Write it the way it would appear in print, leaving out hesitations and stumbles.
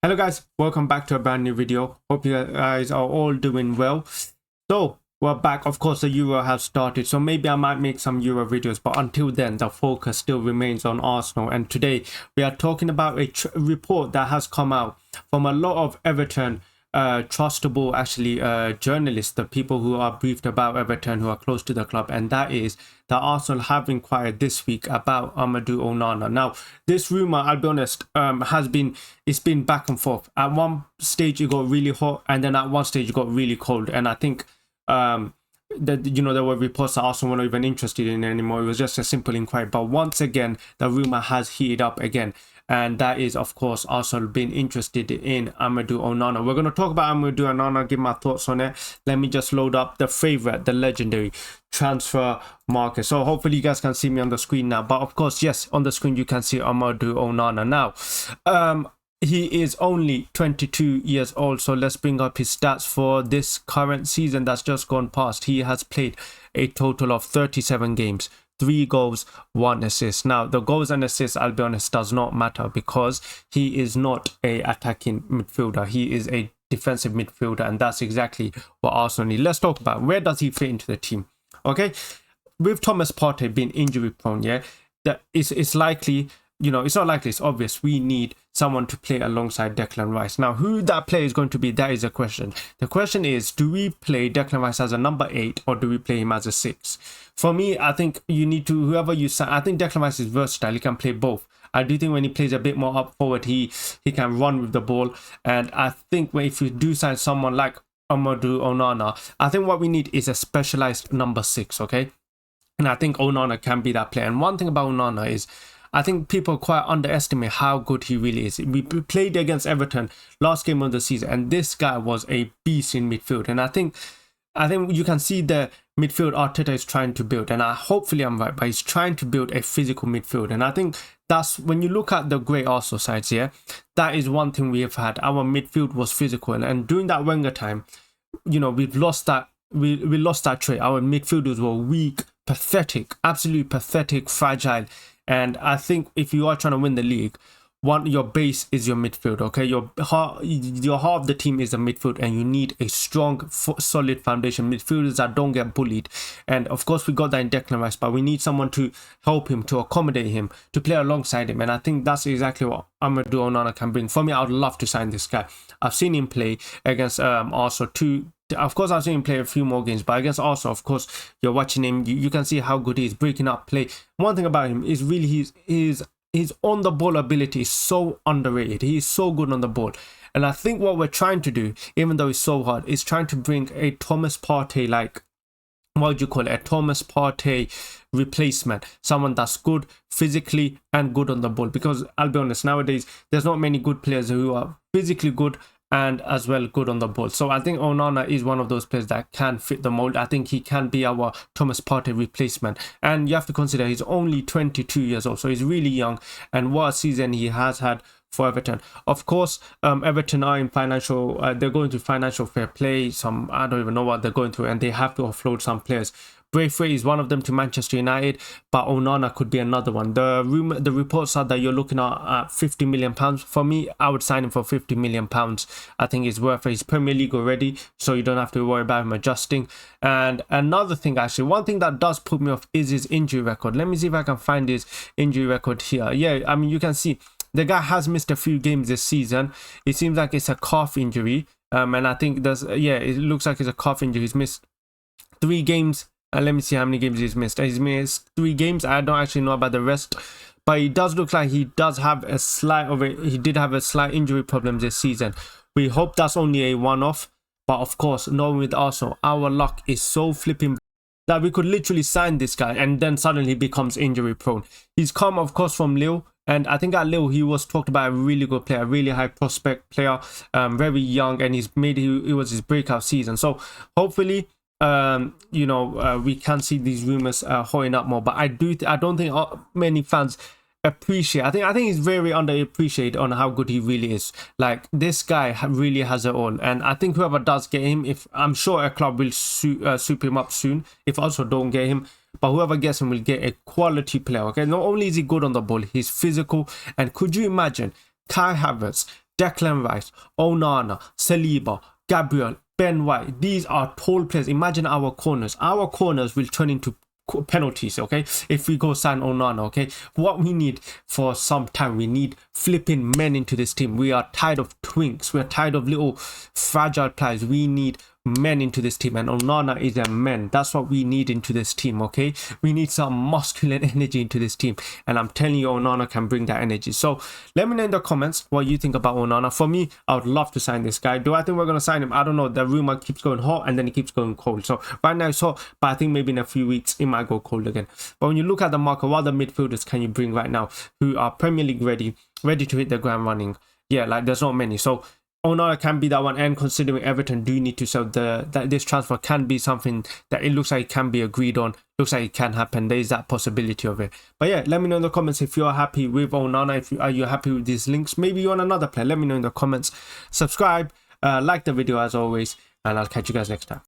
Hello guys, welcome back to a brand new video. Hope you guys are all doing well. So we're back. Of course the Euro has started, so maybe I might make some Euro videos, but until then the focus still remains on Arsenal. And today we are talking about a report that has come out from a lot of Everton trustable journalists, the people who are briefed about Everton, who are close to the club, and that is that Arsenal have inquired this week about Amadou Onana. Now this rumor, I'll be honest, it's been back and forth. At one stage it got really hot, and then at one stage it got really cold, and I think that there were reports that Arsenal were not even interested in it anymore. It was just a simple inquiry, but once again the rumor has heated up again, and that is of course Arsenal being interested in Amadou Onana. We're going to talk about Amadou Onana, give my thoughts on it. Let me just load up the favorite, the legendary transfer market. So hopefully you guys can see me on the screen now, but of course, yes, on the screen you can see Amadou Onana. Now he is only 22 years old, so let's bring up his stats for this current season that's just gone past. He has played a total of 37 games, 3 goals, 1 assist. Now the goals and assists, I'll be honest, does not matter because he is not a attacking midfielder. He is a defensive midfielder, and that's exactly what Arsenal need. Let's talk about where does he fit into the team. Okay, with Thomas Partey being injury prone, yeah, that it's likely, it's not likely, it's obvious we need someone to play alongside Declan Rice. Now who that player is going to be, that is a question. The question is, do we play Declan Rice as a number 8 or do we play him as a 6? For me, I think you need to, whoever you sign, I think Declan Rice is versatile. He can play both. I do think when he plays a bit more up forward, he can run with the ball. And I think if you do sign someone like Amadou Onana, I think what we need is a specialized number 6, okay? And I think Onana can be that player. And one thing about Onana is, I think people quite underestimate how good he really is. We played against Everton last game of the season, and this guy was a beast in midfield. And I think you can see the midfield Arteta is trying to build, and hopefully I'm right, but he's trying to build a physical midfield. And I think that's when you look at the great Arsenal sides, yeah, that is one thing we have had. Our midfield was physical, and during that Wenger time, we've lost that. We lost that trait. Our midfielders were weak, pathetic, absolutely pathetic, fragile. And I think if you are trying to win the league, your base is your midfield, okay? Your heart of the team is the midfield, and you need a strong, solid foundation, midfielders that don't get bullied. And of course we got that in Declan Rice, but we need someone to help him, to accommodate him, to play alongside him. And I think that's exactly what Amadou Onana can bring. For me, I would love to sign this guy. I've seen him play against Arsenal of course I've seen him play a few more games, but against Arsenal, of course, you're watching him, you can see how good he is breaking up play. One thing about him is really his on the ball ability is so underrated. He is so good on the ball. And I think what we're trying to do, even though it's so hard, is trying to bring a Thomas Partey, like, what would you call it, a Thomas Partey replacement, someone that's good physically and good on the ball. Because I'll be honest, nowadays there's not many good players who are physically good and as well good on the ball. So I think Onana is one of those players that can fit the mold. I think he can be our Thomas Partey replacement. And you have to consider he's only 22 years old, so he's really young, and what a season he has had for Everton. Of course, Everton are in financial, they're going through financial fair play. I don't even know what they're going through, and they have to offload some players. Braithwaite is one of them to Manchester United, but Onana could be another one. The reports are that you're looking at 50 million pounds. For me, I would sign him for 50 million pounds. I think it's worth it. He's Premier League already, so you don't have to worry about him adjusting. And another thing, actually, one thing that does put me off is his injury record. Let me see if I can find his injury record here. Yeah, I mean, you can see the guy has missed a few games this season. It seems like it's a calf injury, and I think it looks like it's a calf injury. He's missed 3 games. Let me see how many games he's missed. He's missed 3 games. I don't actually know about the rest, but it does look like he did have a slight injury problem this season. We hope that's only a one-off, but of course, knowing with Arsenal, our luck is so flipping that we could literally sign this guy and then suddenly becomes injury prone. He's come, of course, from Lille, and I think at Lille he was talked about a really good player, a really high prospect player, very young, and it was his breakout season. So hopefully we can see these rumors holding up more, but I don't think many fans appreciate. I think he's very underappreciated on how good he really is. Like, this guy really has it all, and I think whoever does get him, I'm sure a club will soup him up soon if also don't get him, but whoever gets him will get a quality player. Okay, not only is he good on the ball, he's physical, and could you imagine Kai Havertz Declan Rice, Onana, Saliba, Gabriel, Ben White. These are tall players. Imagine our corners. Our corners will turn into penalties, okay, if we go sign Onana, okay. What we need for some time, we need flipping men into this team. We are tired of twinks. We are tired of little fragile players. We need men into this team, and Onana is a man. That's what we need into this team, okay. We need some masculine energy into this team, and I'm telling you, Onana can bring that energy. So let me know in the comments what you think about Onana. For me, I would love to sign this guy. Do I think we're going to sign him? I don't know. The rumor keeps going hot and then it keeps going cold. So right now it's hot, but I think maybe in a few weeks it might go cold again. But when you look at the market, what other midfielders can you bring right now who are Premier League ready to hit the ground running? Yeah, like there's not many. So Onana can be that one, and considering Everton do need to sell, that this transfer can be something that it looks like it can be agreed on, looks like it can happen. There is that possibility of it. But yeah, let me know in the comments if you're happy with Onana, if are you happy with these links, maybe you want another player. Let me know in the comments. Subscribe, like the video as always, and I'll catch you guys next time.